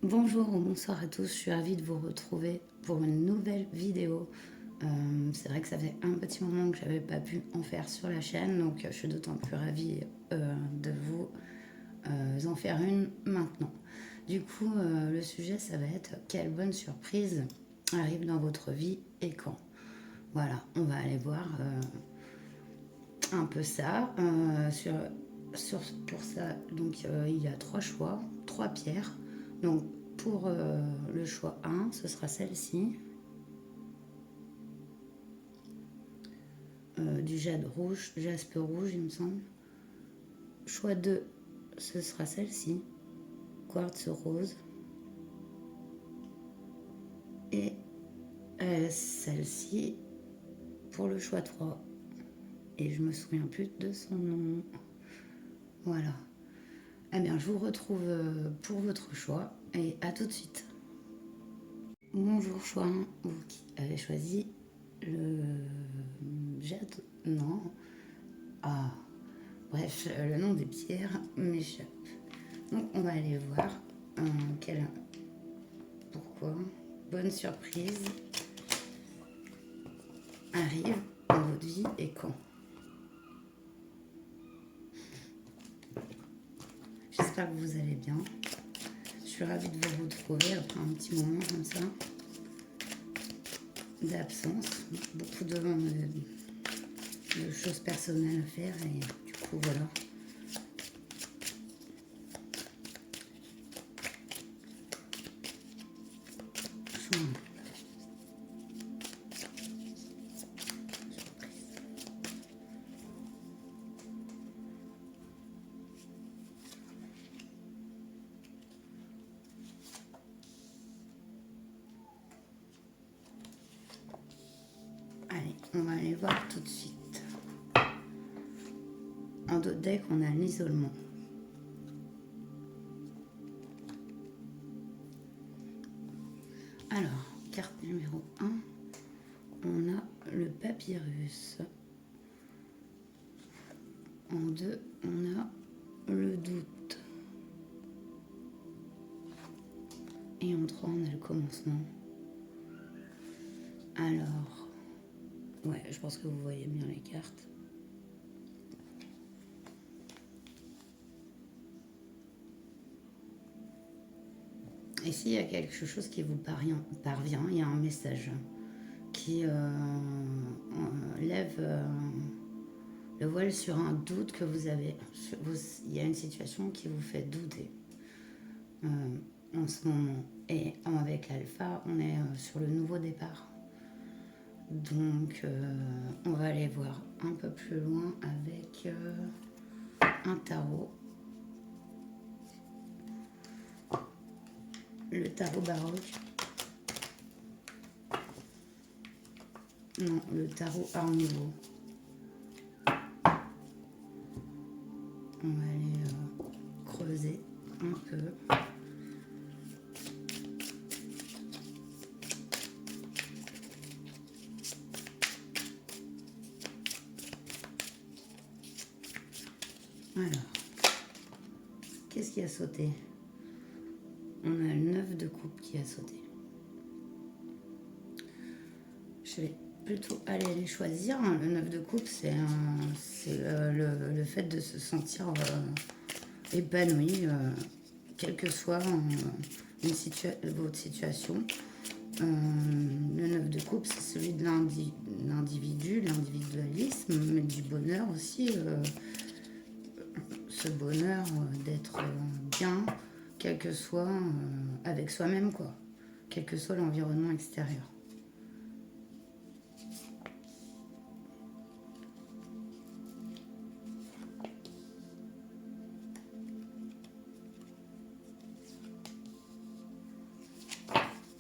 Bonjour ou bonsoir à tous, je suis ravie de vous retrouver pour une nouvelle vidéo. C'est vrai que ça fait un petit moment que j'avais pas pu en faire sur la chaîne, donc je suis d'autant plus ravie de vous en faire une maintenant. Du coup, le sujet, ça va être quelle bonne surprise arrive dans votre vie et quand. Voilà, on va aller voir un peu ça. Pour ça, donc il y a trois choix, trois pierres. Donc pour le choix 1, ce sera celle-ci, du jade rouge, jaspe rouge, il me semble. Choix 2, ce sera celle-ci, quartz rose. Et celle-ci pour le choix 3. Et je me souviens plus de son nom. Voilà. Eh bien, je vous retrouve pour votre choix et à tout de suite. Bonjour choix 1, vous qui avez choisi le jade. Non. Ah, bref, le nom des pierres m'échappe. Donc, on va aller voir quelle. Pourquoi bonne surprise arrive dans votre vie et quand. J'espère que vous allez bien. Je suis ravie de vous retrouver après un petit moment comme ça d'absence. Beaucoup de choses personnelles à faire et du coup voilà. Allez, on va aller voir tout de suite. En dos de deck, on a l'isolement. Alors, carte numéro 1, on a le papyrus. En 2, on a le doute. Et en 3, on a le commencement. Alors, ouais, je pense que vous voyez bien les cartes. Et s'il y a quelque chose qui vous parvient, il y a un message qui lève le voile sur un doute que vous avez. Il y a une situation qui vous fait douter en ce moment. Et avec l'alpha, on est sur le nouveau départ. Donc, on va aller voir un peu plus loin avec un tarot. Le tarot baroque. Non, le tarot art nouveau. On va aller creuser un peu. Alors, qu'est-ce qui a sauté? On a le 9 de coupe qui a sauté. Je vais plutôt aller les choisir. Le 9 de coupe, c'est le fait de se sentir épanoui, quelle que soit votre situation. Le 9 de coupe, c'est celui de l'individu, l'individualisme, mais du bonheur aussi. Ce bonheur d'être bien, quel que soit avec soi-même, quoi. Quel que soit l'environnement extérieur.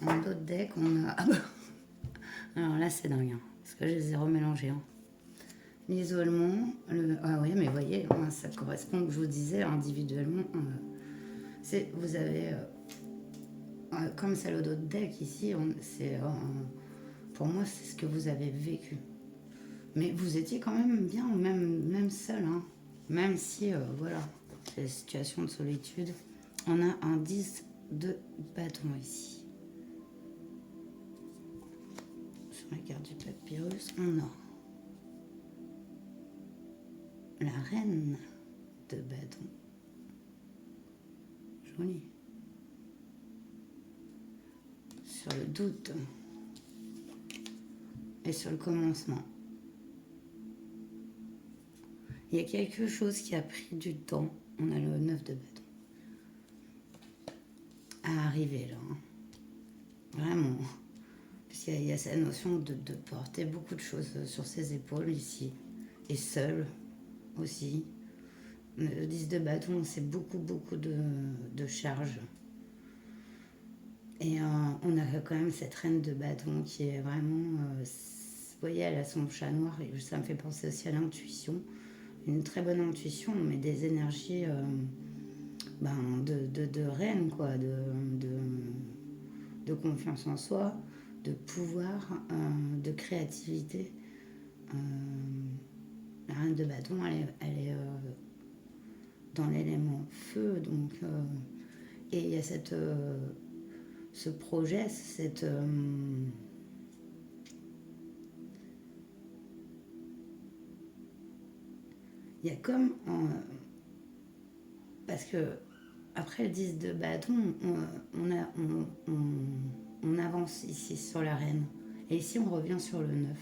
En d'autres decks, on a... Alors là, c'est dingue, hein, parce que je les ai remélangés. Hein. L'isolement, ah oui, mais vous voyez, ça correspond, je vous disais, individuellement. Vous avez, comme c'est le dos de deck ici, pour moi, c'est ce que vous avez vécu. Mais vous étiez quand même bien, même seul, hein, même si, voilà, c'est la situation de solitude. On a un 10 de bâton ici. Sur la carte du papyrus, on a la reine de bâton. Joli. Sur le doute et sur le commencement. Il y a quelque chose qui a pris du temps. On a le 9 de bâton à arriver là. Vraiment. Puisqu'il y a cette notion de porter beaucoup de choses sur ses épaules ici. Et seul aussi. Le 10 de bâton, c'est beaucoup de charge. Et on a quand même cette reine de bâton qui est vraiment... vous voyez, elle a son chat noir et ça me fait penser aussi à l'intuition. Une très bonne intuition, mais des énergies de reine, quoi, de confiance en soi, de pouvoir, de créativité. La reine de bâton, elle est dans l'élément feu, donc... et il y a ce projet, cette... il y a comme... parce que après le 10 de bâton, on avance ici sur la reine. Et ici, on revient sur le 9.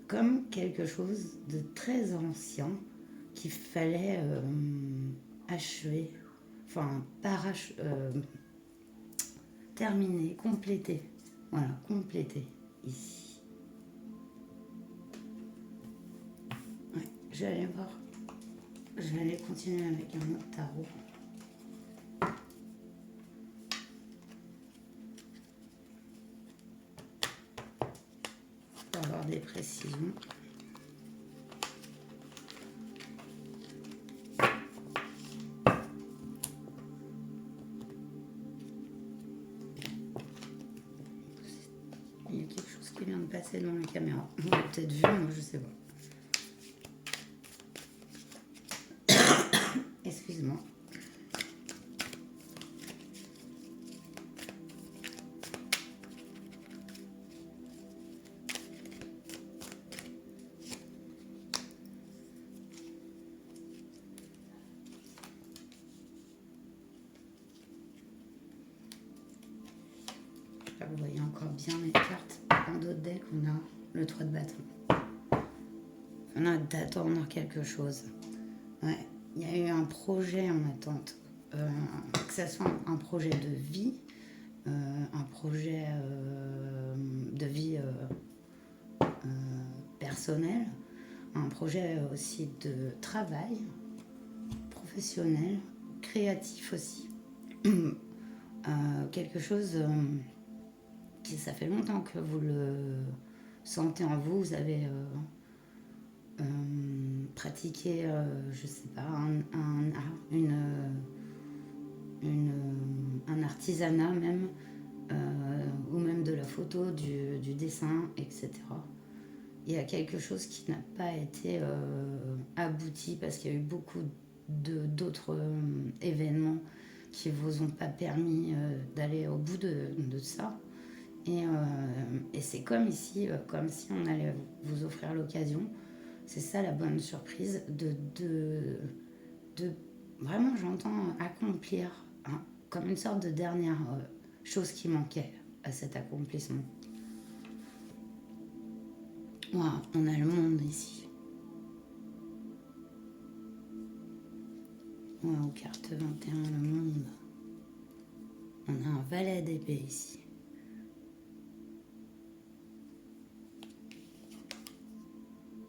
Comme quelque chose de très ancien qu'il fallait achever. Enfin, terminer, compléter. Voilà, compléter ici. Ouais, je vais aller voir. Je vais aller continuer avec un autre tarot. Pour avoir des précisions. Il y a quelque chose qui vient de passer dans la caméra. Vous l'avez peut-être vu, moi je sais pas. Excuse-moi. Là, vous voyez encore bien les cartes. Dans d'autres decks, on a le 3 de bâton. On a d'attendre quelque chose. Ouais. Il y a eu un projet en attente. Que ce soit un projet de vie, un projet de vie personnelle, un projet aussi de travail professionnel, créatif aussi. Quelque chose qui, ça fait longtemps que vous le sentez en vous. Vous avez pratiqué, je sais pas, un artisanat même, ou même de la photo, du dessin, etc. Il y a quelque chose qui n'a pas été abouti parce qu'il y a eu beaucoup d'autres événements qui ne vous ont pas permis d'aller au bout de ça. Et c'est comme ici, comme si on allait vous offrir l'occasion. C'est ça la bonne surprise de vraiment, j'entends accomplir, hein, comme une sorte de dernière chose qui manquait à cet accomplissement. Wow, on a le monde ici. Wow, carte 21, le monde. On a un valet d'épée ici.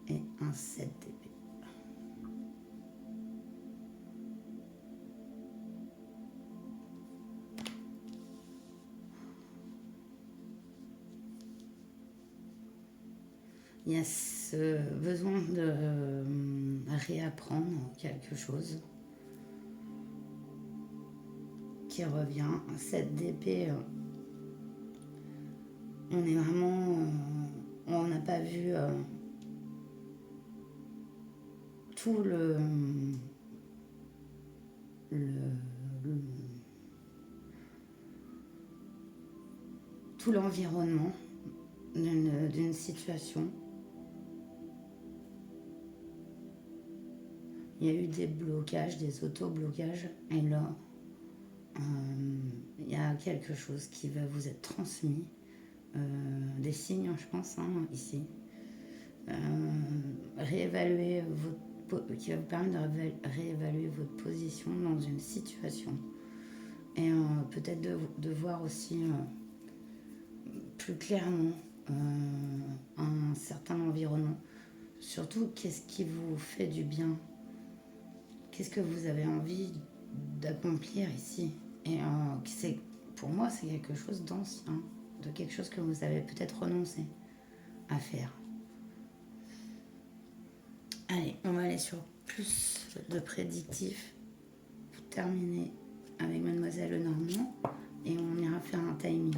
Et un 7 d'épée. Il y a ce besoin de réapprendre quelque chose qui revient. 7 d'épée, on est vraiment... on n'a pas vu tout tout l'environnement d'une situation. Il y a eu des blocages, des auto-blocages, et là, il y a quelque chose qui va vous être transmis, des signes, je pense, hein, ici. Réévaluer qui va vous permettre de réévaluer votre position dans une situation. Et peut-être de voir aussi plus clairement un certain environnement. Surtout, qu'est-ce qui vous fait du bien? Qu'est-ce que vous avez envie d'accomplir ici? Et pour moi, c'est quelque chose d'ancien, de quelque chose que vous avez peut-être renoncé à faire. Allez, on va aller sur plus de prédictifs pour terminer avec Mademoiselle Lenormand et on ira faire un timing.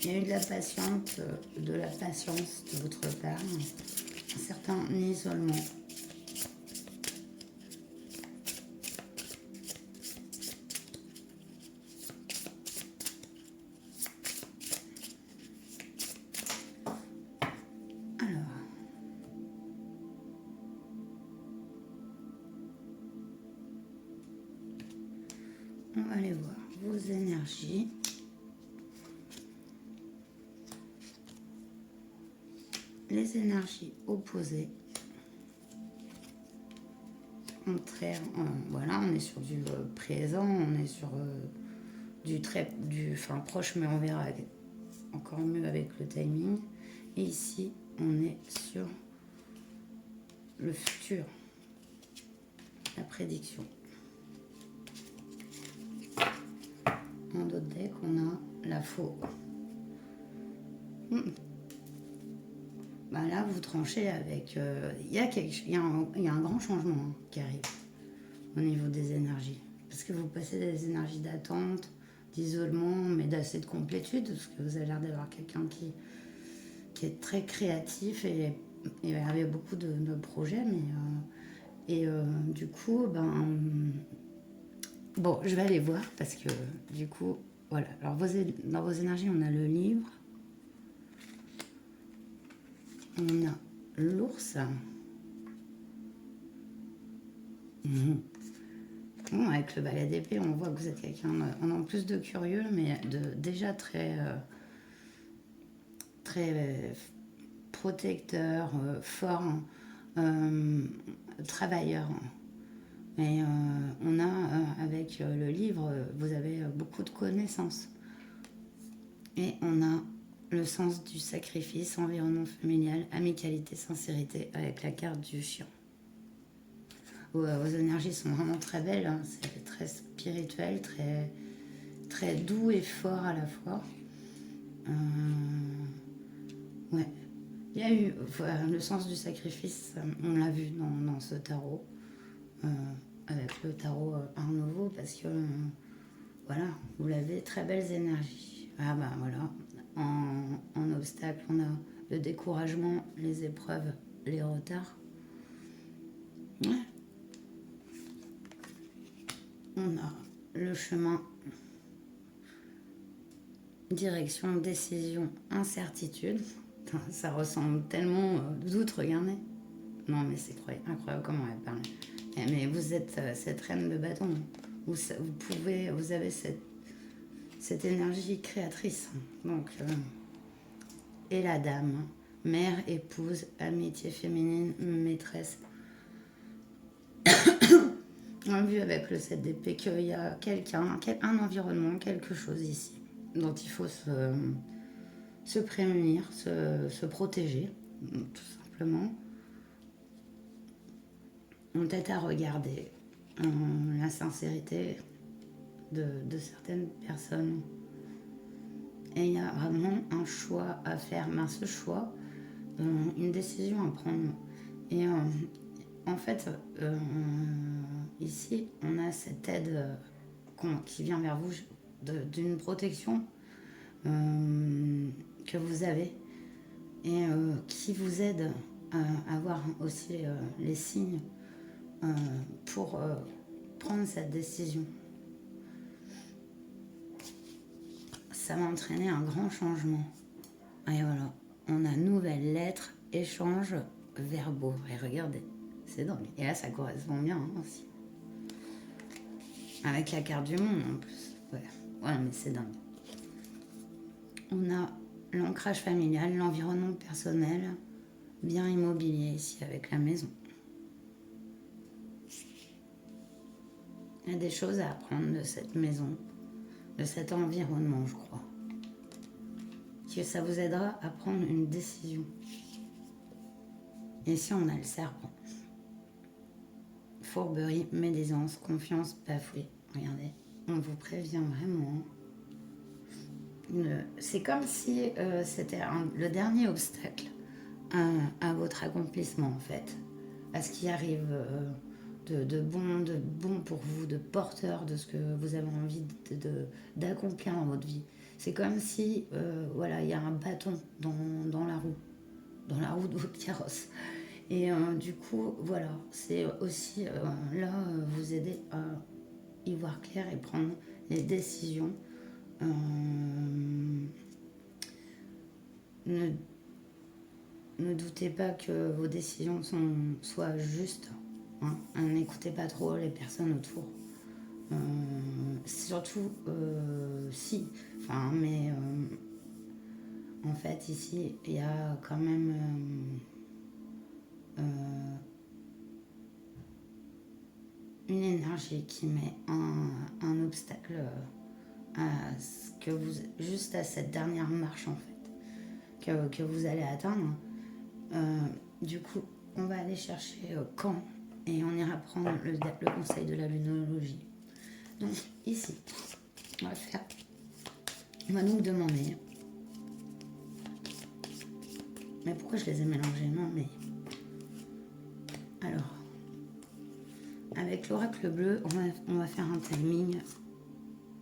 Il y a eu de la patience de votre part, un certain isolement. Alors, on va aller voir vos énergies. Les énergies opposées. Contraire, voilà, on est sur du présent, on est sur proche, mais on verra encore mieux avec le timing. Et ici, on est sur le futur, la prédiction. En d'autres decks, on a la faux. Bah là, vous tranchez avec... Il y a un grand changement qui arrive au niveau des énergies. Parce que vous passez des énergies d'attente, d'isolement, mais d'assez de complétude, parce que vous avez l'air d'avoir quelqu'un qui est très créatif et avait beaucoup de projets. Du coup, bon, je vais aller voir parce que du coup, voilà. Alors, dans vos énergies, on a le livre. On a l'ours. Bon, avec le balai d'épée, on voit que vous êtes quelqu'un, en plus de curieux, mais déjà très protecteur, fort, travailleur. Et on a, avec le livre, vous avez beaucoup de connaissances. Et on a le sens du sacrifice, environnement familial, amicalité, sincérité, avec la carte du chien. Vos énergies sont vraiment très belles, hein. C'est très spirituel, très, très doux et fort à la fois. Ouais. Il y a eu le sens du sacrifice, on l'a vu dans ce tarot, avec le tarot Art Nouveau, parce que voilà, vous l'avez, très belles énergies. Ah bah voilà, en obstacle, on a le découragement, les épreuves, les retards. Ouais. On a le chemin, direction, décision, incertitude. Ça ressemble tellement doute, regardez. Non mais c'est incroyable comment elle parle. Mais vous êtes cette reine de bâton. Vous avez cette énergie créatrice. Donc, et la dame, mère, épouse, amitié féminine, maîtresse. On a vu avec le 7 d'épée qu'il y a un environnement, quelque chose ici dont il faut se prémunir, se protéger, tout simplement. On peut-être à regarder la sincérité de certaines personnes. Et il y a vraiment un choix à faire. Mais ce choix, une décision à prendre. Et en fait, ici, on a cette aide qui vient vers vous d'une protection que vous avez et qui vous aide à avoir aussi les signes pour prendre cette décision. Ça va entraîner un grand changement. Et voilà, on a nouvelle lettre, échange, verbaux. Et regardez, c'est dingue. Et là, ça correspond bien aussi. Avec la carte du monde en plus. Ouais, mais c'est dingue. On a l'ancrage familial, l'environnement personnel, bien immobilier ici avec la maison. Il y a des choses à apprendre de cette maison, de cet environnement, je crois. Que ça vous aidera à prendre une décision. Et ici, on a le serpent. Fourberie, médisance, confiance bafouée. Regardez, on vous prévient vraiment. C'est comme si c'était le dernier obstacle à votre accomplissement, en fait. À ce qui arrive de bon pour vous, de porteur de ce que vous avez envie d'accomplir dans votre vie. C'est comme si, voilà, il y a un bâton dans la roue de votre carrosse. Et du coup, voilà, c'est aussi là, vous aider à y voir clair et prendre les décisions. Ne doutez pas que vos décisions soient justes. Hein. N'écoutez pas trop les personnes autour. Surtout si. Enfin, mais en fait, ici, il y a quand même une énergie qui met un obstacle à ce que vous, juste à cette dernière marche en fait, que vous allez atteindre. Du coup, on va aller chercher quand et on ira prendre le conseil de la lunologie. Donc ici, on va donc demander. Mais pourquoi je les ai mélangés? Non, mais alors, avec l'oracle bleu, on va faire un timing.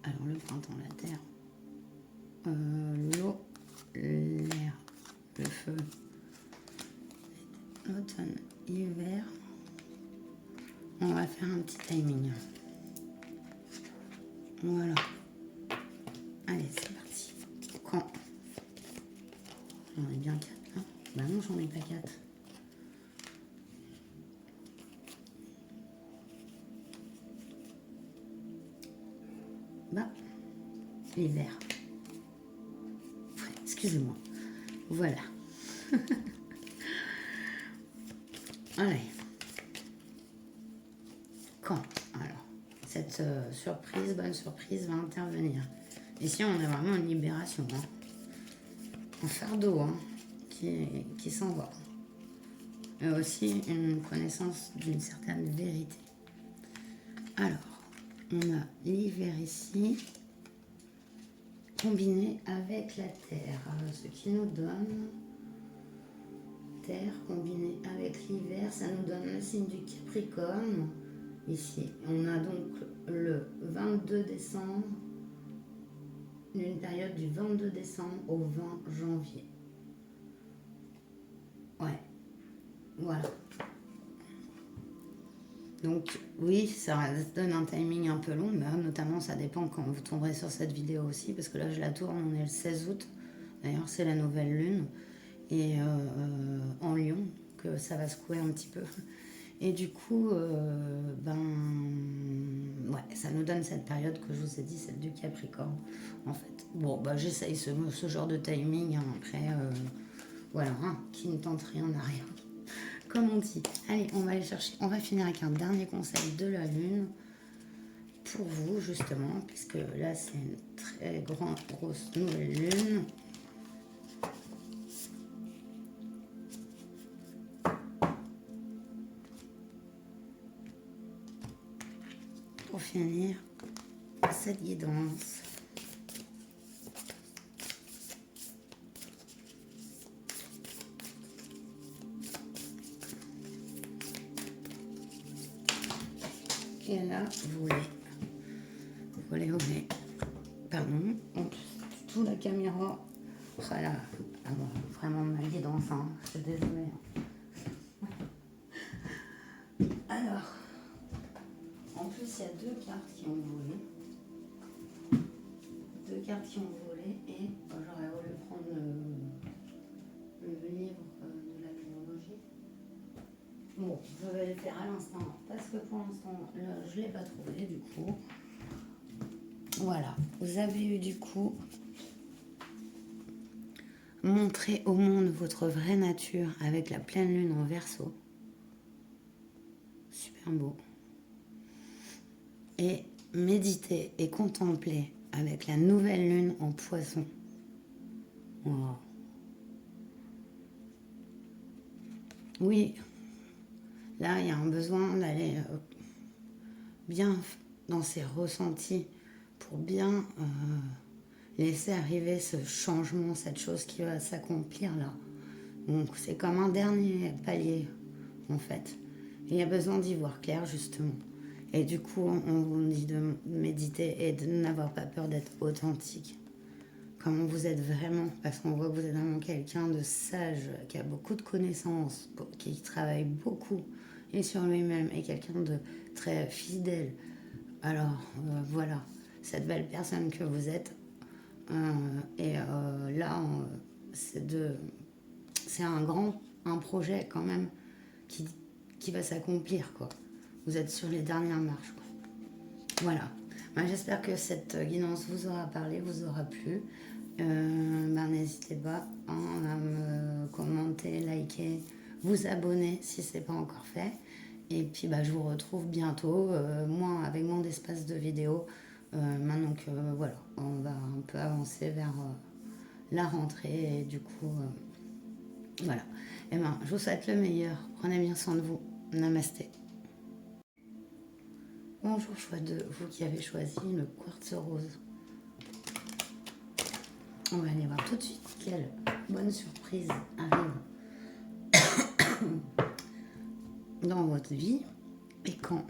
Alors le printemps, la terre, l'eau, l'air, le feu, l'automne, l'hiver. On va faire un petit timing. Voilà. Allez, c'est parti. Quand? J'en ai bien 4 là. Bah non, j'en ai pas 4. Bah, l'hiver. Ouais, excusez-moi. Voilà. Allez. Quand? Alors, cette bonne surprise va intervenir. Ici, on a vraiment une libération. Hein. Un fardeau qui s'en va. Et aussi une connaissance d'une certaine vérité. Alors, on a l'hiver ici, combiné avec la terre. Ce qui nous donne terre combinée avec l'hiver, ça nous donne le signe du Capricorne. Ici, on a donc le 22 décembre, une période du 22 décembre au 20 janvier. Ouais, voilà. Donc oui, ça donne un timing un peu long, mais notamment ça dépend quand vous tomberez sur cette vidéo aussi, parce que là je la tourne, on est le 16 août. D'ailleurs c'est la nouvelle lune, et en Lion, que ça va secouer un petit peu. Et du coup, ça nous donne cette période que je vous ai dit, celle du Capricorne, en fait. Bon, j'essaye ce genre de timing, hein, après, voilà, hein, qui ne tente rien n'a rien. Comme on dit. Allez, on va aller chercher, on va finir avec un dernier conseil de la Lune, pour vous, justement, puisque là, c'est une très grosse nouvelle Lune. Pour finir cette guidance. Et là, voler. Pardon, en plus, tout la caméra. Voilà, vraiment ma guidance, hein. Je suis désolée. Alors, en plus, il y a 2 cartes qui ont volé. 2 cartes qui ont volé et j'aurais voulu prendre le livre de la chronologie. Bon, je vais le faire à l'instant parce que pour l'instant, je ne l'ai pas trouvé du coup. Voilà, vous avez eu du coup montré au monde votre vraie nature avec la pleine lune en Verseau. Super beau. Et méditer et contempler avec la nouvelle lune en Poisson. Wow. Oui, là il y a un besoin d'aller bien dans ses ressentis pour bien laisser arriver ce changement, cette chose qui va s'accomplir là. Donc c'est comme un dernier palier en fait. Et il y a besoin d'y voir clair justement. Et du coup on vous dit de méditer et de n'avoir pas peur d'être authentique. Comment vous êtes vraiment, parce qu'on voit que vous êtes vraiment quelqu'un de sage, qui a beaucoup de connaissances, qui travaille beaucoup et sur lui-même, et quelqu'un de très fidèle. Alors voilà, cette belle personne que vous êtes, là, c'est un projet quand même qui va s'accomplir, quoi. Vous êtes sur les dernières marches, quoi. Voilà. Ben, j'espère que cette guidance vous aura parlé, vous aura plu. N'hésitez pas à me commenter, liker, vous abonner si ce n'est pas encore fait. Et puis je vous retrouve bientôt, moi avec mon espace de vidéo. Maintenant que voilà, on va un peu avancer vers la rentrée et du coup voilà. Et je vous souhaite le meilleur. Prenez bien soin de vous. Namasté. Bonjour choix de vous qui avez choisi le quartz rose. On va aller voir tout de suite quelle bonne surprise arrive dans votre vie et quand.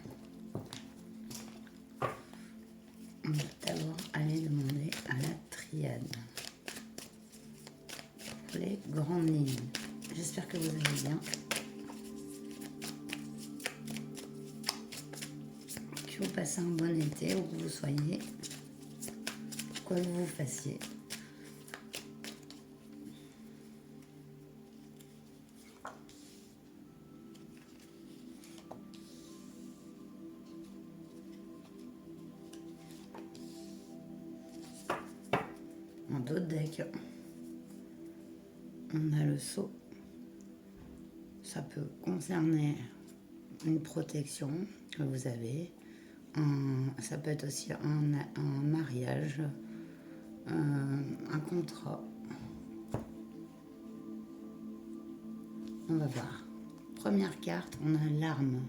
On va d'abord aller demander à la triade pour les grandes lignes. J'espère que vous allez bien. Que vous passez un bon été, où que vous soyez, quoi que vous fassiez. En d'autres decks, on a le sceau. Ça peut concerner une protection que vous avez. Ça peut être aussi un mariage, un contrat. On va voir. Première carte, on a l'arme.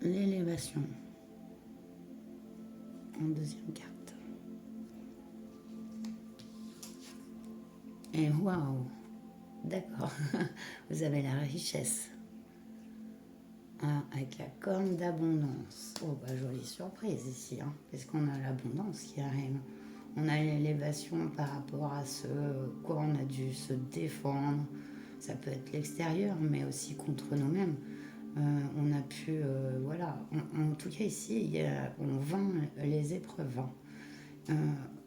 L'élévation. En deuxième carte. Et waouh, d'accord, vous avez la richesse. Avec la corne d'abondance. Oh, jolie surprise ici, hein, puisqu'on a l'abondance qui arrive. On a l'élévation par rapport à ce quoi on a dû se défendre. Ça peut être l'extérieur, mais aussi contre nous-mêmes. On a pu, voilà, en tout cas ici, on vainc les épreuves.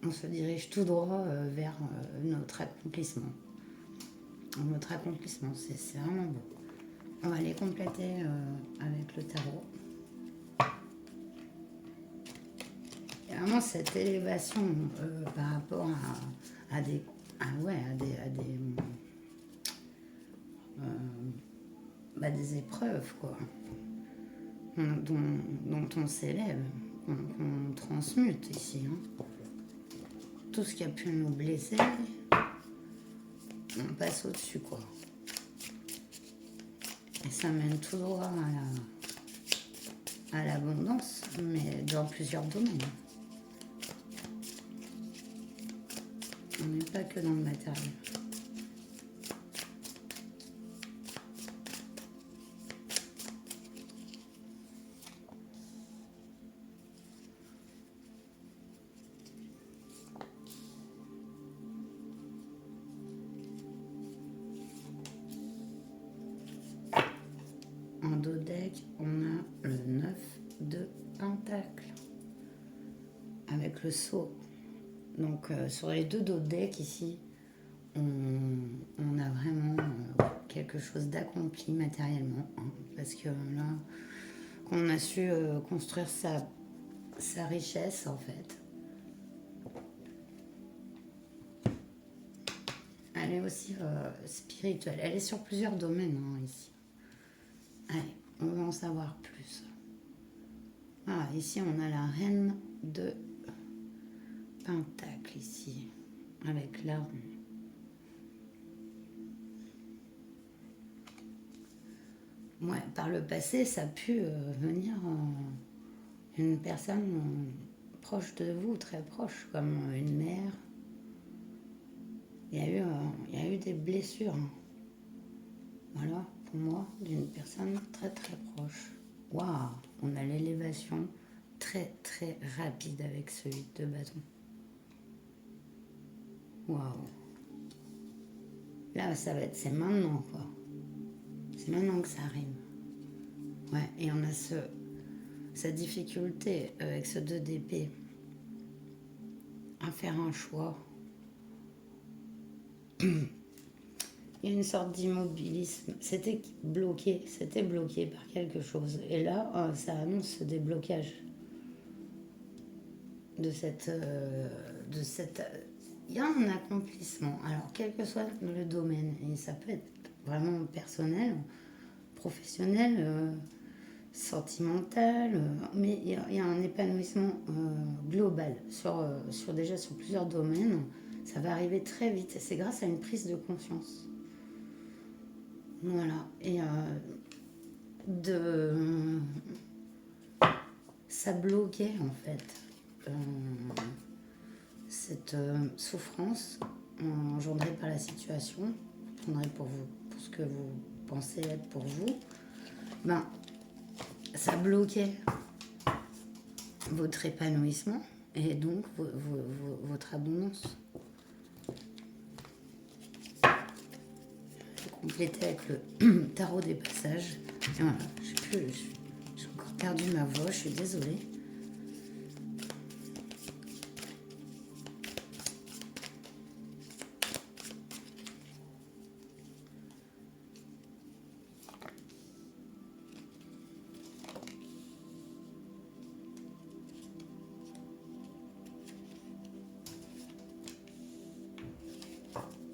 On se dirige tout droit vers notre accomplissement. Notre accomplissement, c'est vraiment beau. On va les compléter avec le tarot. Il y a vraiment cette élévation par rapport à des épreuves, quoi, dont on s'élève, qu'on transmute ici. Hein. Tout ce qui a pu nous blesser, on passe au-dessus, quoi. Et ça mène tout droit à l'abondance, mais dans plusieurs domaines. On n'est pas que dans le matériel. deck, on a le 9 de Pentacle avec le sceau. Donc sur les deux dos de deck ici, on a vraiment quelque chose d'accompli matériellement. Hein, parce que là, qu'on a su construire sa richesse en fait. Elle est aussi spirituelle. Elle est sur plusieurs domaines hein, ici. Allez, on va en savoir plus. Voilà, ici on a la reine de Pentacle ici, avec l'arme. Ouais, par le passé, ça a pu venir une personne proche de vous, très proche, comme une mère. Il y a eu des blessures. Hein. Voilà, pour moi, d'une personne très très proche. Waouh, on a l'élévation très très rapide avec ce 8 de bâton. Waouh. Là, ça va être, c'est maintenant quoi. C'est maintenant que ça arrive. Ouais, et on a cette difficulté avec ce 2 d'épée à faire un choix. Il y a une sorte d'immobilisme. C'était bloqué par quelque chose. Et là, ça annonce ce déblocage de cette... Il y a un accomplissement. Alors, quel que soit le domaine, et ça peut être vraiment personnel, professionnel, sentimental, mais il y a un épanouissement global déjà sur plusieurs domaines. Ça va arriver très vite. C'est grâce à une prise de conscience. Voilà. Et ça bloquait en fait cette souffrance engendrée par la situation, engendrée pour vous, pour ce que vous pensez être pour vous. Ben, ça bloquait votre épanouissement et donc votre abondance. Je vais compléter avec le tarot des passages. Et voilà, j'ai encore perdu ma voix, je suis désolée.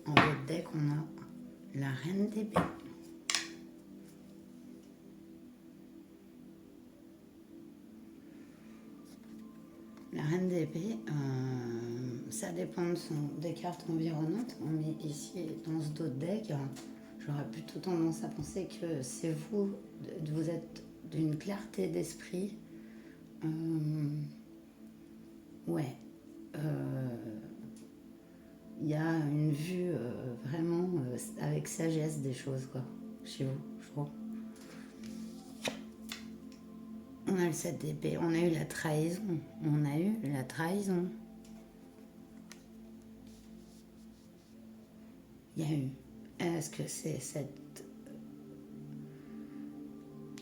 En votre deck, on a la reine d'épée. La reine d'épée, ça dépend des cartes environnantes, mais ici, dans ce dos de deck, j'aurais plutôt tendance à penser que c'est vous êtes d'une clarté d'esprit. Ouais. Il y a une vue vraiment avec sagesse des choses, quoi, chez vous, je trouve. On a le 7 d'épée, on a eu la trahison. Il y a eu. Est-ce que c'est cette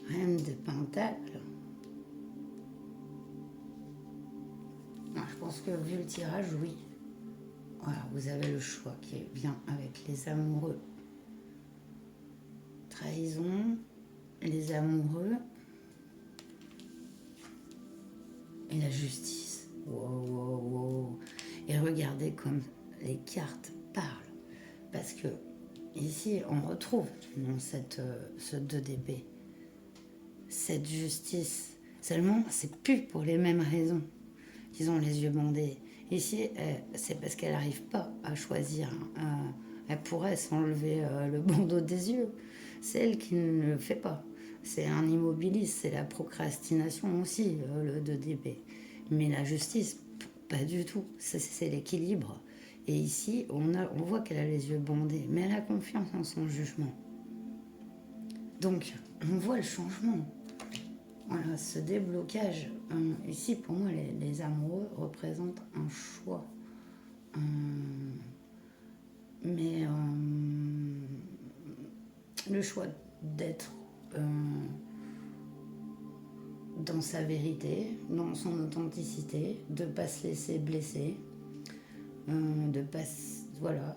reine de Pentacle? Moi, je pense que vu le tirage, oui. Voilà, vous avez le choix qui est bien avec les amoureux. Trahison, les amoureux et la justice. Wow, wow, wow. Et regardez comme les cartes parlent. Parce que ici, on retrouve dans ce 2 d'épée cette justice. Seulement, c'est plus pour les mêmes raisons qu'ils ont les yeux bandés. Ici, c'est parce qu'elle n'arrive pas à choisir. Elle pourrait s'enlever le bandeau des yeux. C'est elle qui ne le fait pas. C'est un immobilisme, c'est la procrastination aussi, le 2 d'épée. Mais la justice, pas du tout. C'est l'équilibre. Et ici, on voit qu'elle a les yeux bandés, mais elle a confiance en son jugement. Donc, on voit le changement. Voilà, ce déblocage. Ici, pour moi, les amoureux représentent un choix. Mais le choix d'être dans sa vérité, dans son authenticité, de ne pas se laisser blesser, de pas... Voilà,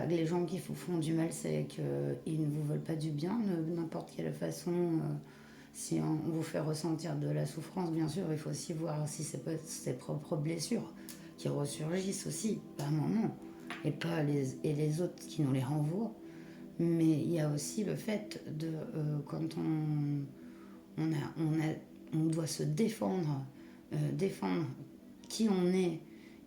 les gens qui vous font du mal, c'est qu'ils ne vous veulent pas du bien, de n'importe quelle façon. Si on vous fait ressentir de la souffrance, bien sûr, il faut aussi voir si c'est pas ses propres blessures qui ressurgissent aussi, par moment, et pas les autres qui nous les renvoient. Mais il y a aussi le fait de, quand on doit se défendre, défendre qui on est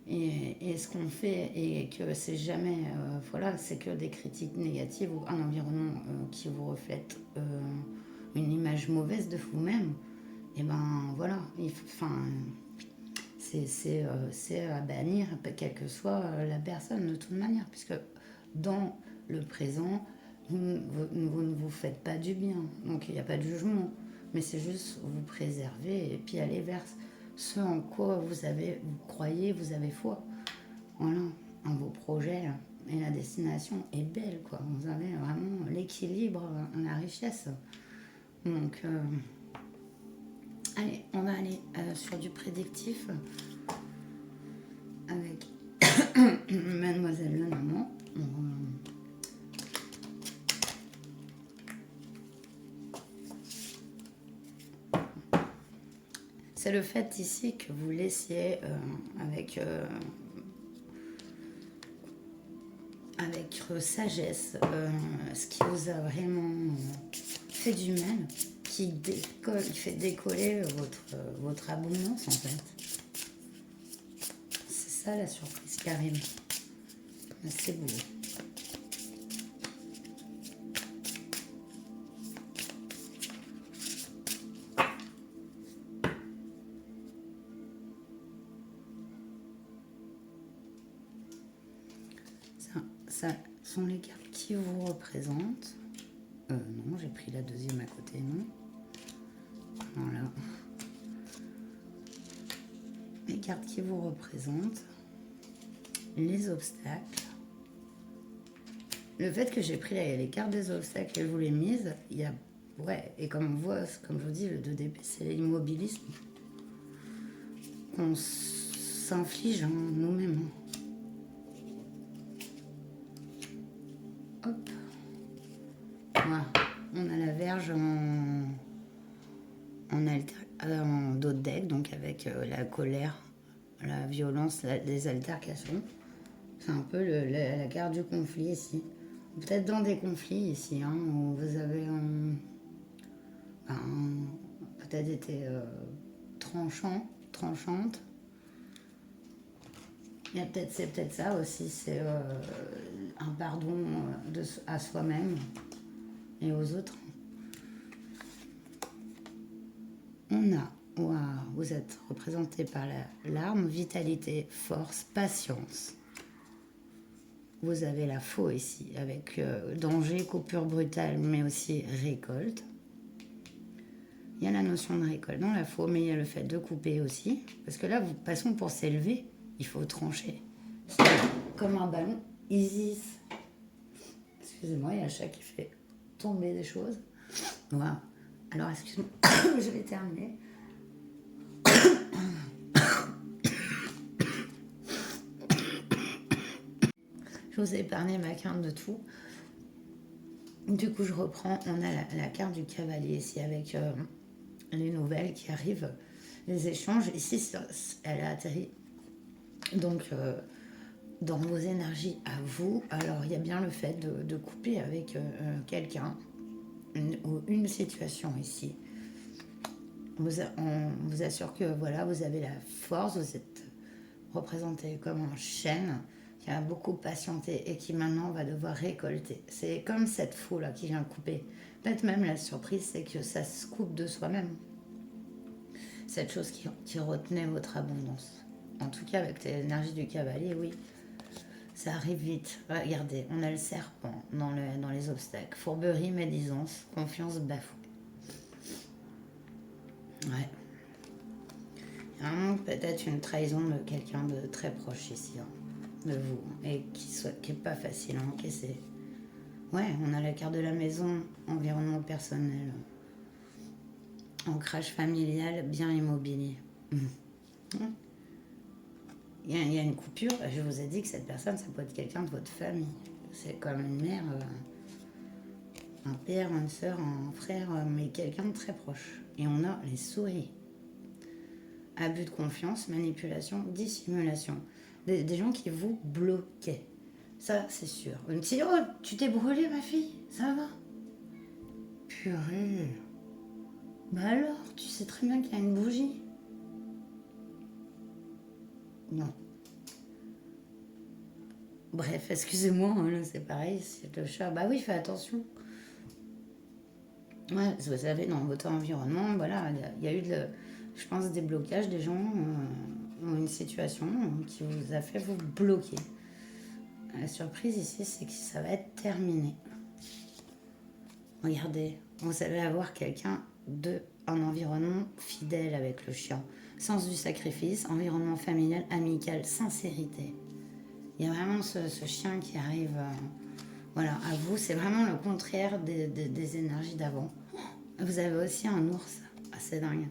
et ce qu'on fait, et que c'est jamais, voilà, c'est que des critiques négatives ou un environnement qui vous reflète une image mauvaise de vous-même, et ben voilà, c'est à bannir, quelle que soit la personne, de toute manière, puisque dans le présent, vous ne vous faites pas du bien, donc il n'y a pas de jugement, mais c'est juste vous préserver et puis aller vers ce en quoi vous croyez, vous avez foi, voilà, en vos projets, et la destination est belle, quoi. Vous avez vraiment l'équilibre, la richesse. Donc, allez, on va aller sur du prédictif avec Mademoiselle Lenormand. C'est le fait ici que vous laissiez avec sagesse ce qui vous a vraiment fait du mal, qui fait décoller votre abondance, en fait. C'est ça la surprise qui arrive. C'est beau. Ça sont les cartes qui vous représentent. Non, j'ai pris la deuxième à côté, non. Voilà. Les cartes qui vous représentent. Les obstacles. Le fait que j'ai pris les cartes des obstacles et vous les mises, il y a... Ouais, et comme on voit, comme je vous dis, le 2DP, c'est l'immobilisme qu'on s'inflige nous-mêmes. Hop. Voilà. On a la Vierge en dos de deck, donc avec la colère, la violence, les altercations. C'est un peu la carte du conflit ici. Peut-être dans des conflits ici, où vous avez peut-être été tranchante. C'est peut-être ça aussi, c'est un pardon à soi-même et aux autres. Vous êtes représenté par l'arme, vitalité, force, patience. Vous avez la faux ici, avec danger, coupure brutale, mais aussi récolte. Il y a la notion de récolte dans la faux, mais il y a le fait de couper aussi. Parce que là, passons pour s'élever, il faut trancher. Comme un ballon, Isis. Excusez-moi, il y a un chat qui fait tomber des choses. Voilà. Alors, excuse-moi, je vais terminer. Je vous ai épargné ma carte de tout. Du coup, je reprends. On a la carte du cavalier ici avec les nouvelles qui arrivent, les échanges. Ici, elle a atterri. Donc, dans vos énergies à vous, alors il y a bien le fait de couper avec quelqu'un ou une situation ici. On vous assure que voilà, vous avez la force, vous êtes représenté comme un chêne qui a beaucoup patienté et qui maintenant va devoir récolter. C'est comme cette faux-là qui vient couper. Peut-être même la surprise, c'est que ça se coupe de soi-même. Cette chose qui retenait votre abondance. En tout cas, avec l'énergie du cavalier, oui. Ça arrive vite. Regardez, on a le serpent dans les obstacles. Fourberie, médisance, confiance bafouée. Ouais. Il y a vraiment peut-être une trahison de quelqu'un de très proche ici, de vous, et qui est pas facile à encaisser. Ouais, on a la carte de la maison, environnement personnel. Ancrage familial, bien immobilier. Il y a une coupure. Je vous ai dit que cette personne, ça peut être quelqu'un de votre famille. C'est comme une mère, un père, une soeur, un frère, mais quelqu'un de très proche. Et on a les souris. Abus de confiance, manipulation, dissimulation. Des gens qui vous bloquaient. Ça, c'est sûr. On me dit, oh, tu t'es brûlée, ma fille, ça va? Purée. Bah alors, tu sais très bien qu'il y a une bougie. Non. Bref, excusez-moi, hein, là c'est pareil, c'est le chat. Bah oui, fais attention. Ouais, vous savez, dans votre environnement, voilà, il y a eu, je pense, des blocages. Des gens ont une situation qui vous a fait vous bloquer. La surprise ici, c'est que ça va être terminé. Regardez, vous allez avoir quelqu'un de un environnement fidèle avec le chien. Sens du sacrifice, environnement familial, amical, sincérité. Il y a vraiment ce chien qui arrive voilà, à vous. C'est vraiment le contraire des énergies d'avant. Vous avez aussi un ours assez dingue.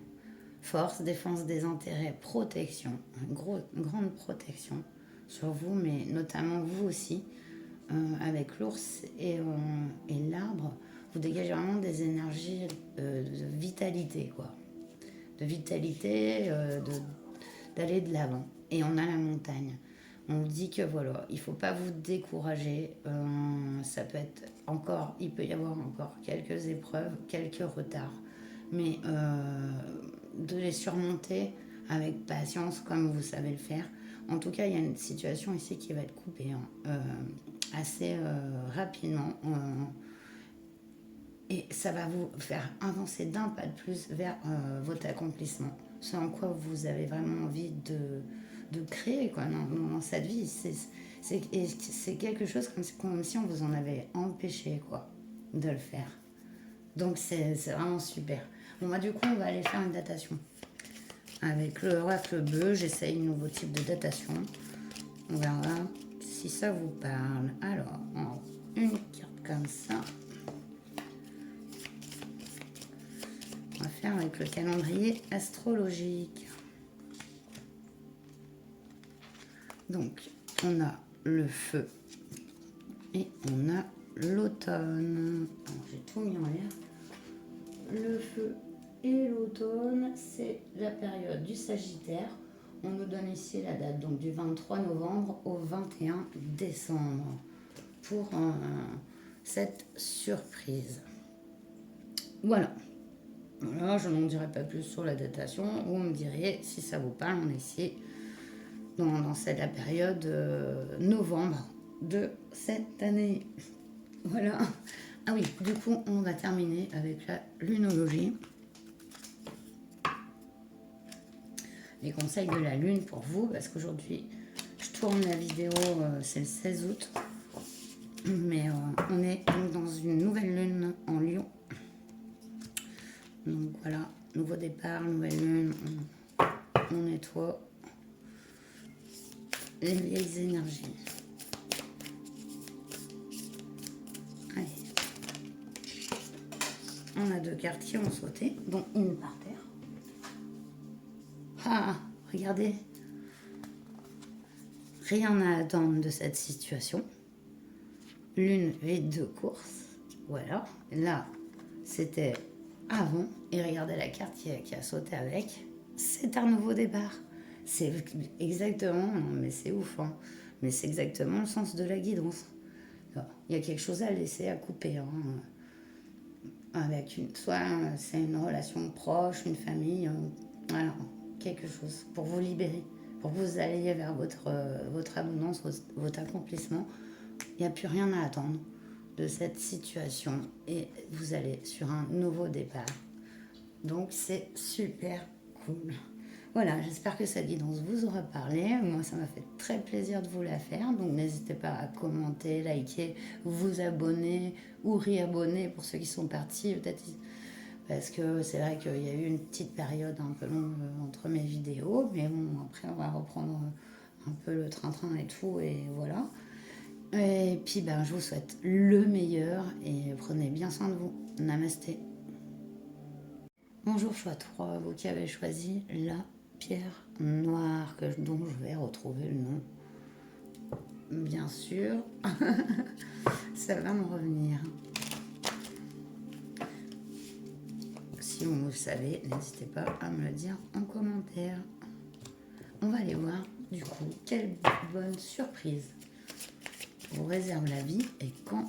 Force, défense des intérêts, protection. Une grande protection sur vous, mais notamment vous aussi. Avec l'ours et l'arbre, vous dégagez vraiment des énergies de vitalité, quoi. De vitalité, d'aller de l'avant. Et on a la montagne. On vous dit que voilà, il ne faut pas vous décourager. Ça peut être encore, il peut y avoir encore quelques épreuves, quelques retards. Mais de les surmonter avec patience, comme vous savez le faire. En tout cas, il y a une situation ici qui va être coupée assez rapidement. Et ça va vous faire avancer d'un pas de plus vers votre accomplissement. Ce en quoi vous avez vraiment envie de créer quoi, dans cette vie. C'est quelque chose comme si on vous en avait empêché quoi, de le faire. Donc c'est vraiment super. Bon, moi, du coup, on va aller faire une datation. Avec le oracle bleu, j'essaye un nouveau type de datation. On verra si ça vous parle. Alors, une carte comme ça. On va faire avec le calendrier astrologique. Donc, on a le feu et on a l'automne. J'ai tout mis en l'air. Le feu et l'automne, c'est la période du Sagittaire. On nous donne ici la date donc du 23 novembre au 21 décembre pour cette surprise. Voilà. Voilà, je n'en dirai pas plus sur la datation. Vous me direz si ça vous parle. On est ici dans la période novembre de cette année. Voilà. Ah oui, du coup, on va terminer avec la lunologie. Les conseils de la lune pour vous, parce qu'aujourd'hui, je tourne la vidéo, c'est le 16 août. Mais on est dans une nouvelle lune en Lion. Donc voilà, nouveau départ, nouvelle lune. On nettoie les vieilles énergies. Allez. On a 2 cartes qui ont sauté, dont une par terre. Ah, regardez. Rien à attendre de cette situation. Lune vide de course. Voilà. Là, c'était avant. Et regardez la carte qui a sauté avec. C'est un nouveau départ. C'est exactement, non, mais c'est ouf, hein. Mais c'est exactement le sens de la guidance. Il y a quelque chose à laisser, à couper. Hein. Avec soit c'est une relation proche, une famille, voilà, quelque chose pour vous libérer, pour que vous alliez vers votre abondance, votre accomplissement. Il n'y a plus rien à attendre de cette situation et vous allez sur un nouveau départ. Donc c'est super cool. Voilà, j'espère que cette guidance vous aura parlé. Moi, ça m'a fait très plaisir de vous la faire. Donc, n'hésitez pas à commenter, liker, vous abonner ou réabonner pour ceux qui sont partis. Peut-être parce que c'est vrai qu'il y a eu une petite période un peu longue entre mes vidéos. Mais bon, après, on va reprendre un peu le train-train et tout. Et voilà. Et puis, je vous souhaite le meilleur et prenez bien soin de vous. Namasté. Bonjour choix 3, vous qui avez choisi la pierre noire dont je vais retrouver le nom. Bien sûr, ça va me revenir. Si vous le savez, n'hésitez pas à me le dire en commentaire. On va aller voir du coup quelle bonne surprise vous réserve la vie et quand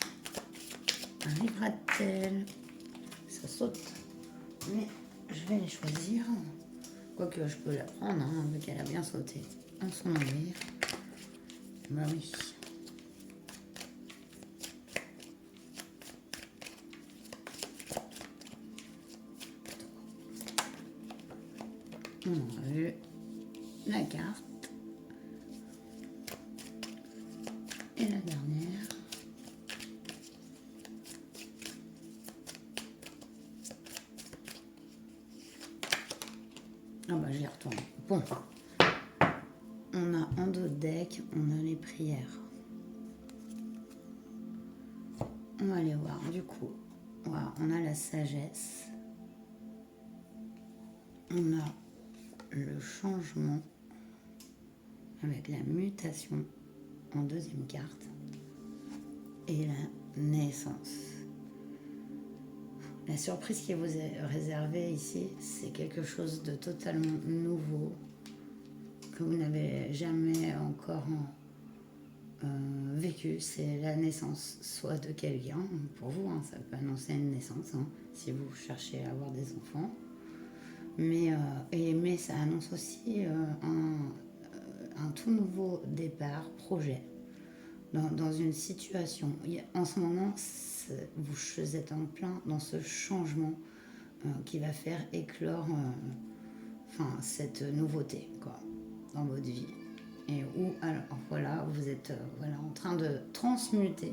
arrivera-t-elle. Ça saute, mais je vais les choisir. Quoique je peux la prendre, hein, vu qu'elle a bien sauté en son envers. Bah oui. On a vu la carte. Et la dernière. Ah bah je les retourne. Bon. On a en dos de deck, on a les prières. On va aller voir du coup. Voilà, on a la sagesse. On a le changement avec la mutation en deuxième carte. Et la naissance. La surprise qui vous est réservée ici, c'est quelque chose de totalement nouveau que vous n'avez jamais encore vécu. C'est la naissance, soit de quelqu'un, pour vous, hein, ça peut annoncer une naissance, hein, si vous cherchez à avoir des enfants. Mais ça annonce aussi un tout nouveau départ, projet, dans une situation. En ce moment, vous êtes en plein dans ce changement qui va faire éclore cette nouveauté quoi, dans votre vie. Et où, alors voilà, vous êtes en train de transmuter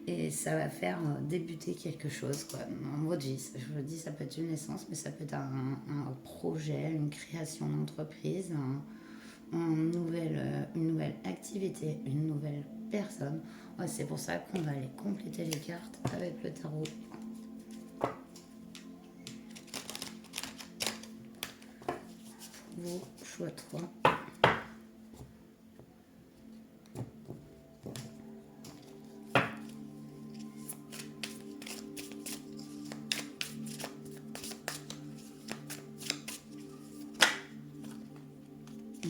et ça va faire débuter quelque chose quoi, dans votre vie. Je vous le dis, ça peut être une naissance, mais ça peut être un projet, une création d'entreprise, une nouvelle activité, une nouvelle personne. Ouais, c'est pour ça qu'on va aller compléter les cartes avec le tarot. Vos choix 3.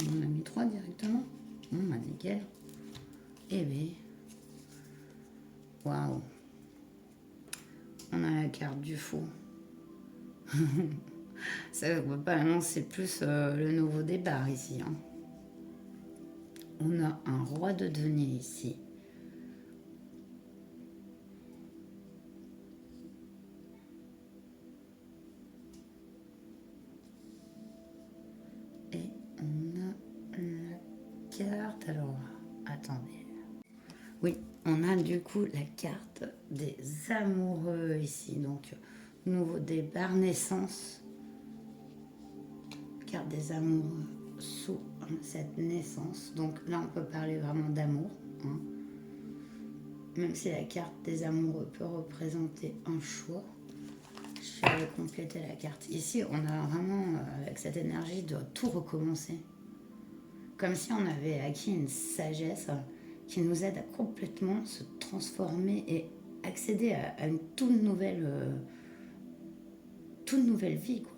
On a mis 3 directement. Bah nickel. Eh bien. Waouh. On a la carte du fou. Ça ne va pas annoncer plus le nouveau départ ici. Hein. On a un roi de denier ici. Et on a la carte. Alors, attendez. Oui, on a du coup la carte des amoureux ici. Donc, nouveau départ, naissance. Carte des amoureux sous cette naissance. Donc là, on peut parler vraiment d'amour. Hein. Même si la carte des amoureux peut représenter un choix. Je vais compléter la carte. Ici, on a vraiment, avec cette énergie, de tout recommencer. Comme si on avait acquis une sagesse qui nous aide à complètement se transformer et accéder à une toute nouvelle vie, quoi.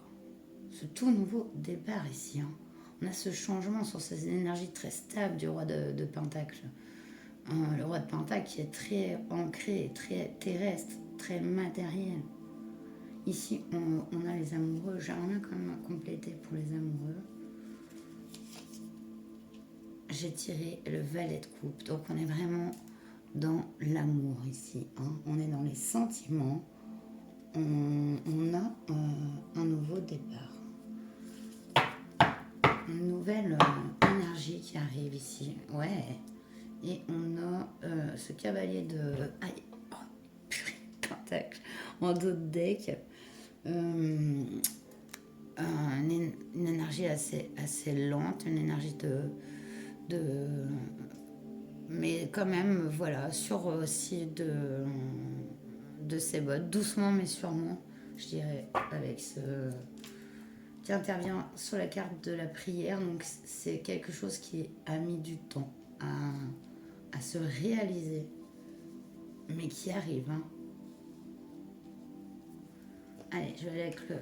Ce tout nouveau départ ici. Hein. On a ce changement sur ces énergies très stables du roi de Pentacle. Le roi de Pentacle qui est très ancré, très terrestre, très matériel. Ici, on a les amoureux. J'aimerais bien quand même compléter pour les amoureux. J'ai tiré le valet de coupe. Donc, on est vraiment dans l'amour ici. Hein. On est dans les sentiments. On a un nouveau départ. Une nouvelle énergie qui arrive ici. Ouais. Et on a ce cavalier de... Aïe, oh, purée, pentacle. En dos de deck. Une énergie assez lente. Une énergie mais quand même, voilà, sur aussi de ses bottes. Doucement mais sûrement. je dirais, avec ce qui intervient sur la carte de la prière. Donc c'est quelque chose qui a mis du temps à se réaliser, mais qui arrive. Hein. Allez, je vais aller avec le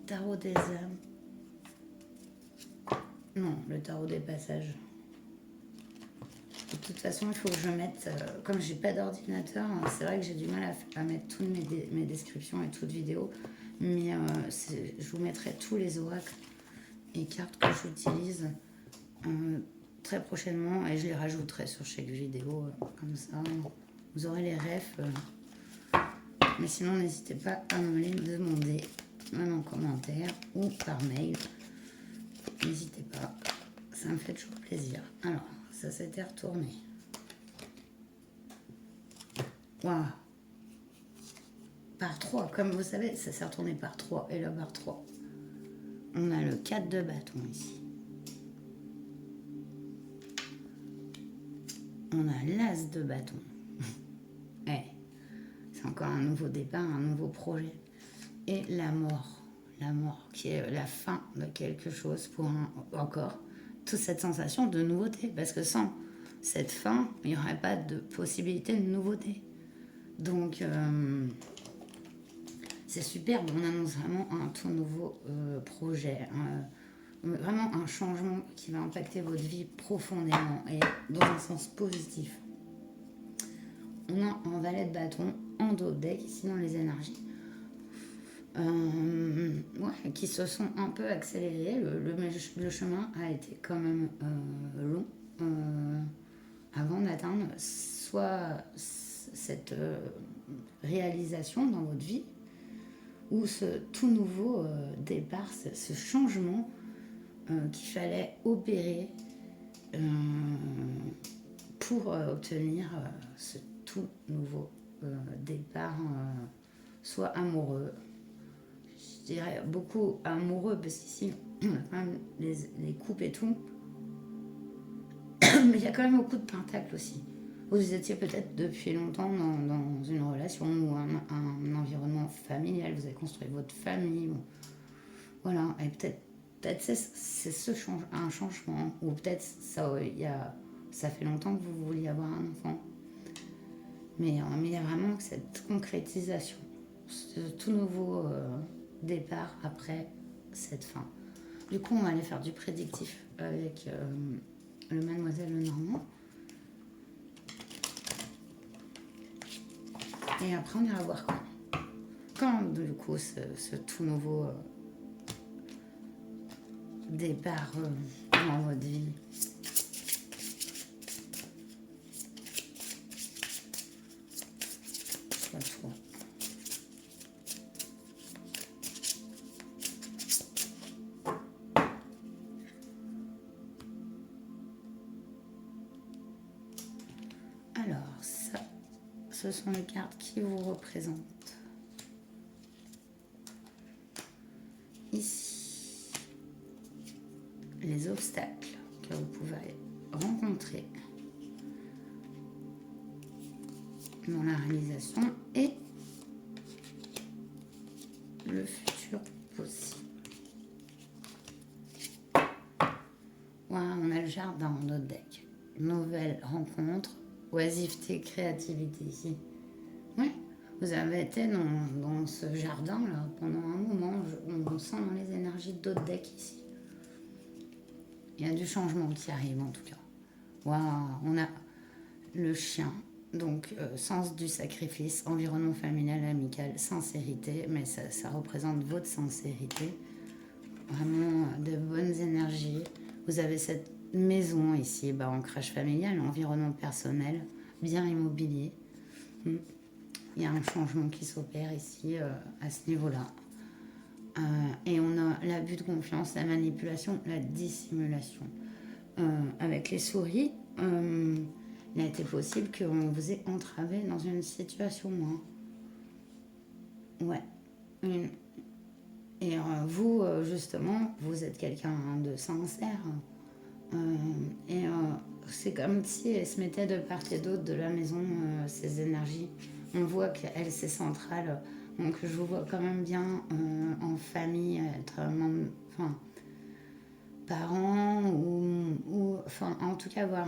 tarot des âmes. Non, le tarot des passages. De toute façon, il faut que je mette, comme j'ai pas d'ordinateur, c'est vrai que j'ai du mal à mettre toutes mes descriptions et toutes vidéos, mais je vous mettrai tous les oracles et cartes que j'utilise très prochainement et je les rajouterai sur chaque vidéo, comme ça, vous aurez les refs. Mais sinon, n'hésitez pas à me les demander, même en commentaire ou par mail. N'hésitez pas, ça me fait toujours plaisir. Alors, ça s'était retourné. Waouh. Par 3, comme vous savez, ça s'est retourné par 3 et là par 3. On a le 4 de bâton ici. On a l'as de bâton. C'est encore un nouveau départ, un nouveau projet. Et la mort. La mort qui est la fin de quelque chose pour encore toute cette sensation de nouveauté. Parce que sans cette fin, il n'y aurait pas de possibilité de nouveauté. Donc, c'est superbe. On annonce vraiment un tout nouveau projet. Vraiment un changement qui va impacter votre vie profondément et dans un sens positif. On a un valet de bâton en dos de deck, ici dans les énergies. Qui se sont un peu accélérés. Le chemin a été quand même long avant d'atteindre soit cette réalisation dans votre vie ou ce tout nouveau départ, ce changement qu'il fallait opérer pour obtenir ce tout nouveau départ, soit amoureux. Je dirais beaucoup amoureux, parce qu'ici, on a quand même les coupes et tout. Mais il y a quand même beaucoup de pentacles aussi. Vous étiez peut-être depuis longtemps dans une relation ou un environnement familial. Vous avez construit votre famille. Voilà. Et peut-être c'est un changement. Ou peut-être ça fait longtemps que vous vouliez avoir un enfant. Mais il y a vraiment cette concrétisation. Ce tout nouveau départ après cette fin. Du coup, on va aller faire du prédictif avec le Mademoiselle Lenormand. Et après, on ira voir quand du coup, ce tout nouveau départ dans votre vie. Soit toi. Alors, ça, ce sont les cartes qui vous représentent. Ici, les obstacles que vous pouvez rencontrer dans la réalisation et le futur possible. Voilà, on a le jardin dans notre deck. Nouvelle rencontre. Oisiveté, créativité ici. Oui, vous avez été dans ce jardin-là pendant un moment. On sent dans les énergies d'autres decks ici. Il y a du changement qui arrive en tout cas. Waouh, on a le chien. Donc, sens du sacrifice, environnement familial, amical, sincérité. Mais ça représente votre sincérité. Vraiment de bonnes énergies. Vous avez cette maison ici, ancrage familial, environnement personnel, bien immobilier. Il y a un changement qui s'opère ici à ce niveau-là. Et on a l'abus de confiance, la manipulation, la dissimulation. Avec les souris, il a été possible qu'on vous ait entravé dans une situation. Ouais. Et vous, justement, vous êtes quelqu'un de sincère. C'est comme si elle se mettait de part et d'autre de la maison, ces énergies. On voit qu'elle, c'est central. Donc je vous vois quand même bien en famille, être enfin, parents ou enfin, en tout cas avoir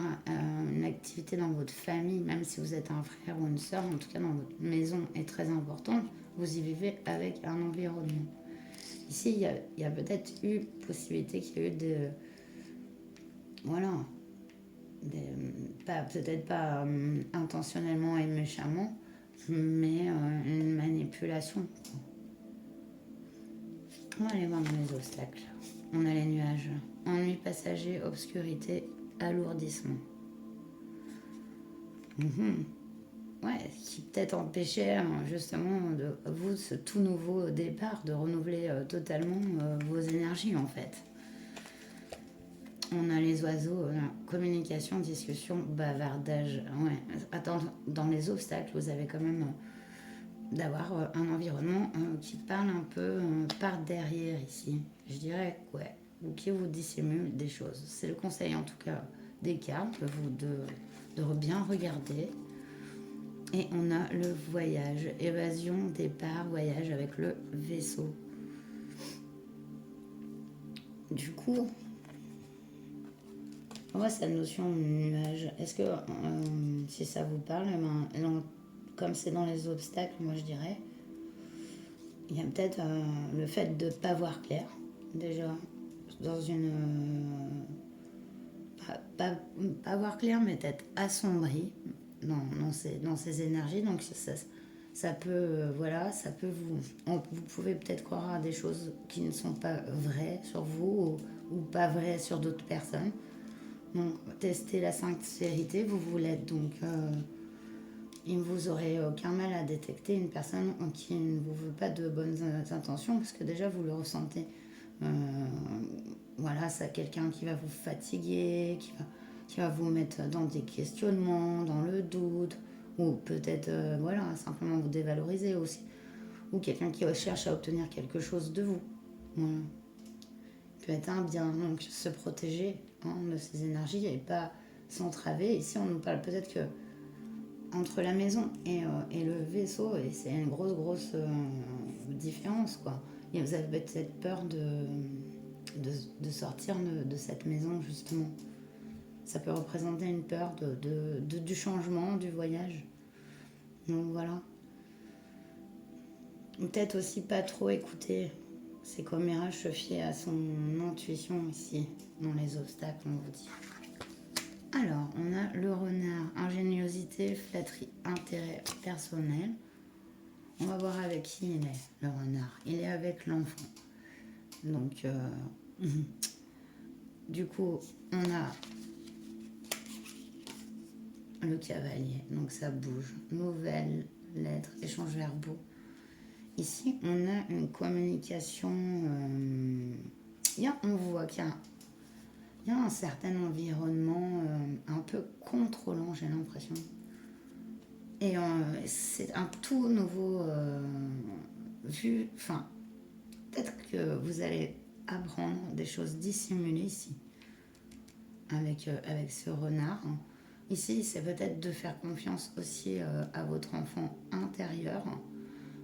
une activité dans votre famille, même si vous êtes un frère ou une soeur, en tout cas dans votre maison est très importante. Vous y vivez avec un environnement. Ici, il y a peut-être eu possibilité qu'il y ait eu voilà, peut-être pas intentionnellement et méchamment, mais une manipulation. On va aller voir dans les obstacles. On a les nuages. Ennui passager, obscurité, alourdissement. Ouais, qui peut-être empêchait justement de vous, ce tout nouveau départ, de renouveler totalement vos énergies en fait. On a les oiseaux, communication, discussion, bavardage. Ouais. Attends, dans les obstacles, vous avez quand même d'avoir un environnement qui parle un peu par derrière ici. Je dirais, ouais, ou qui vous dissimule des choses. C'est le conseil en tout cas des cartes, vous de bien regarder. Et on a le voyage, évasion, départ, voyage avec le vaisseau. Du coup, moi, cette notion de nuage, est-ce que si ça vous parle, comme c'est dans les obstacles, moi je dirais, il y a peut-être le fait de ne pas voir clair, déjà, dans une. Pas voir clair, mais peut-être assombri dans ces énergies. Donc ça peut, voilà, ça peut vous pouvez peut-être croire à des choses qui ne sont pas vraies sur vous ou pas vraies sur d'autres personnes. Donc testez la sincérité, vous l'êtes. Donc il ne vous aurait aucun mal à détecter une personne qui ne vous veut pas de bonnes intentions, parce que déjà vous le ressentez. Euh, voilà, c'est quelqu'un qui va vous fatiguer, qui va vous mettre dans des questionnements, dans le doute, ou peut-être voilà, simplement vous dévaloriser aussi. Ou quelqu'un qui cherche à obtenir quelque chose de vous. Voilà. Peut être un bien, donc se protéger de ces énergies et pas s'entraver. Ici, on nous parle peut-être que entre la maison et le vaisseau, et c'est une grosse différence, quoi. Et vous avez peut-être peur de sortir de cette maison, justement. Ça peut représenter une peur du changement, du voyage. Donc voilà. Peut-être aussi pas trop écouter. C'est comme Mirage se fier à son intuition ici, dans les obstacles, on vous dit. Alors, on a le renard, ingéniosité, flatterie, intérêt personnel. On va voir avec qui il est, le renard. Il est avec l'enfant. Donc, du coup, on a le cavalier. Donc, ça bouge. Nouvelles lettres, échanges verbaux. Ici, on a une communication. On voit qu'il y a un certain environnement un peu contrôlant, j'ai l'impression. Et c'est un tout nouveau vu. Enfin, peut-être que vous allez apprendre des choses dissimulées ici, avec ce renard. Ici, c'est peut-être de faire confiance aussi à votre enfant intérieur.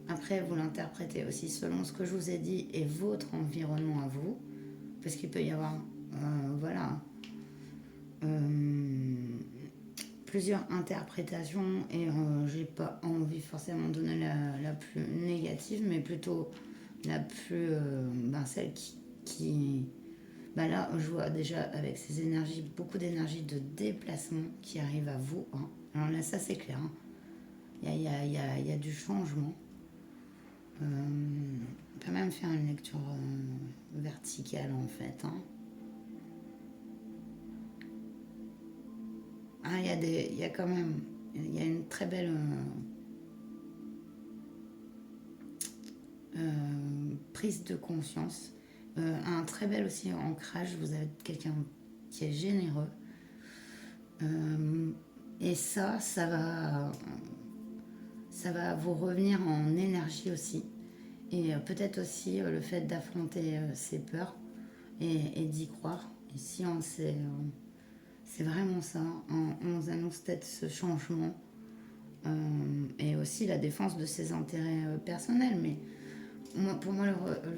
Après, vous l'interprétez aussi selon ce que je vous ai dit et votre environnement à vous. Parce qu'il peut y avoir, voilà, plusieurs interprétations et j'ai pas envie forcément de donner la plus négative, mais plutôt la plus, celle qui là, je vois déjà avec ces énergies, beaucoup d'énergie de déplacement qui arrive à vous. Hein. Alors là, ça c'est clair. Hein. Il y a du changement. On peut même faire une lecture verticale en fait. Hein. Il y a quand même, il y a une très belle prise de conscience, un très bel aussi ancrage. Vous avez quelqu'un qui est généreux, et ça va vous revenir en énergie aussi, et peut-être aussi le fait d'affronter ses peurs et d'y croire. Ici, c'est vraiment ça. On nous annonce peut-être ce changement et aussi la défense de ses intérêts personnels. Mais pour moi, le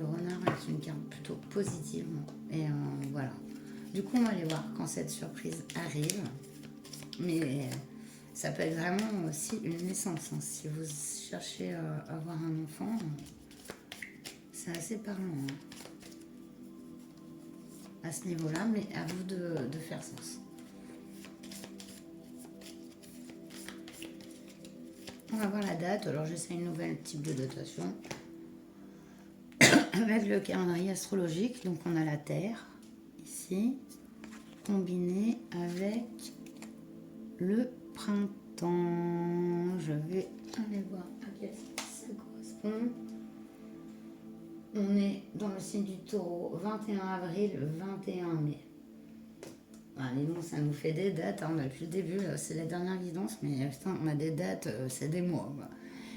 renard est une carte plutôt positive. Et voilà. Du coup, on va aller voir quand cette surprise arrive. Mais ça peut être vraiment aussi une naissance. Hein. Si vous cherchez à avoir un enfant, c'est assez parlant hein, à ce niveau-là, mais à vous de faire sens. On va voir la date. Alors, j'essaie une nouvelle type de datation. Avec le calendrier astrologique, donc on a la Terre, ici, combiné avec le printemps. Je vais aller voir à quel ça correspond. On est dans le signe du Taureau, 21 avril, 21 mai. Allez, bon, ça nous fait des dates, hein, depuis le début, c'est la dernière guidance, mais putain, on a des dates, c'est des mois. Quoi.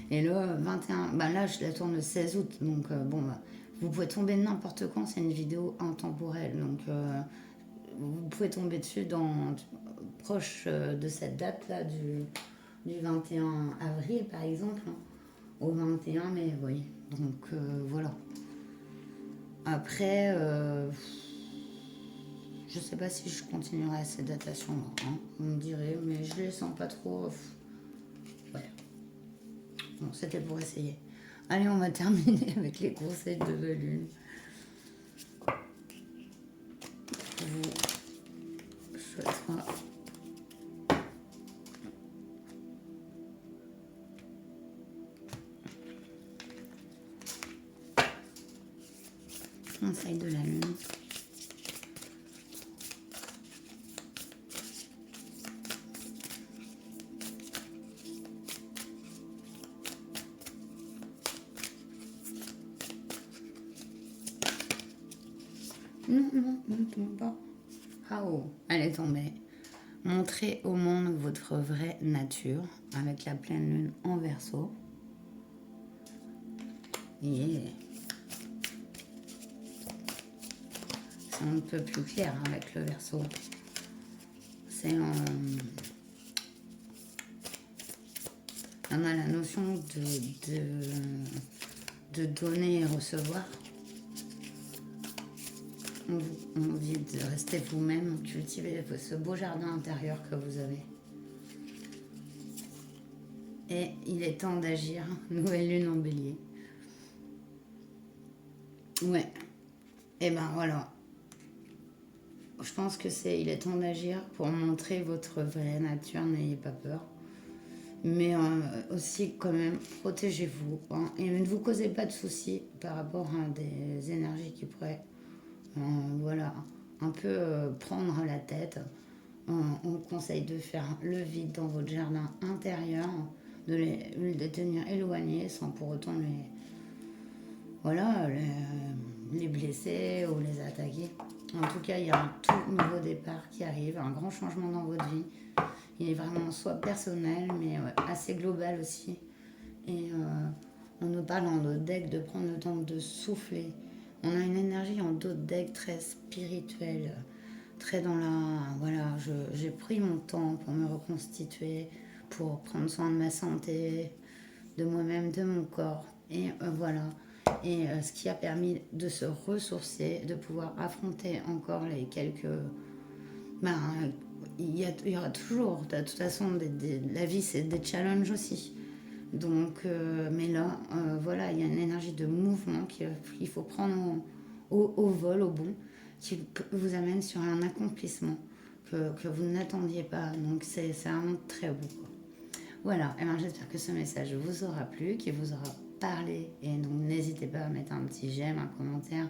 Et là, 21, bah là, je la tourne le 16 août, donc bon, bah, vous pouvez tomber n'importe quand, c'est une vidéo intemporelle, donc vous pouvez tomber dessus proche de cette date-là, du 21 avril, par exemple, hein, au 21 mai, oui. Donc voilà. Après, je sais pas si je continuerai à cette datation-là, hein, vous me direz, mais je les sens pas trop. Ouais. Bon, c'était pour essayer. Allez, on va terminer avec les conseils de la lune. Vous souhaitera conseil de la lune. Non, ne tombe pas. Ah oh, elle est tombée. Montrez au monde votre vraie nature avec la pleine lune en Verseau. Yeah. C'est un peu plus clair avec le Verseau. C'est on a la notion de donner et recevoir. On vous dit de rester vous-même, cultiver ce beau jardin intérieur que vous avez. Et il est temps d'agir. Nouvelle lune en bélier. Ouais. Et ben voilà. Je pense que il est temps d'agir pour montrer votre vraie nature. N'ayez pas peur. Mais aussi quand même, protégez-vous. Hein, et ne vous causez pas de soucis par rapport à des énergies qui pourraient... voilà, un peu prendre la tête. On conseille de faire le vide dans votre jardin intérieur, de les tenir éloignés sans pour autant les blesser ou les attaquer. En tout cas, il y a un tout nouveau départ qui arrive, un grand changement dans votre vie. Il est vraiment soit personnel, mais assez global aussi. Et on nous parle en d'autres decks de prendre le temps de souffler. On a une énergie en d'autres decks très spirituelle, très dans la... Voilà, j'ai pris mon temps pour me reconstituer, pour prendre soin de ma santé, de moi-même, de mon corps. Et voilà. Et ce qui a permis de se ressourcer, de pouvoir affronter encore les quelques... Ben, il y aura toujours, de toute façon, la vie, c'est des challenges aussi. Donc, mais là, voilà, il y a une énergie de mouvement qu'il faut prendre au vol, au bon, qui vous amène sur un accomplissement que vous n'attendiez pas. Donc, c'est vraiment très beau. Quoi. Voilà, et ben, j'espère que ce message vous aura plu, qu'il vous aura parlé. Et donc, n'hésitez pas à mettre un petit j'aime, un commentaire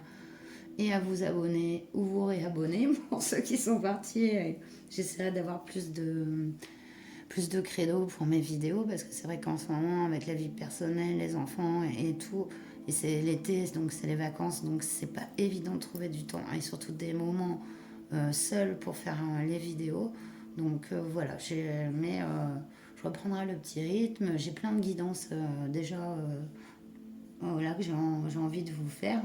et à vous abonner ou vous réabonner pour ceux qui sont partis. J'essaierai d'avoir plus de credo pour mes vidéos parce que c'est vrai qu'en ce moment, avec la vie personnelle, les enfants et tout, et c'est l'été, donc c'est les vacances, donc c'est pas évident de trouver du temps et surtout des moments seuls pour faire les vidéos. Donc voilà, mais je reprendrai le petit rythme. J'ai plein de guidances déjà voilà, que j'ai envie de vous faire.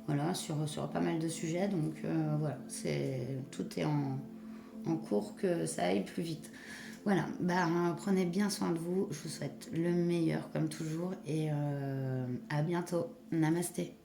Voilà, sur pas mal de sujets. Donc voilà, tout est en cours que ça aille plus vite. Voilà, bah, prenez bien soin de vous. Je vous souhaite le meilleur comme toujours et à bientôt. Namasté.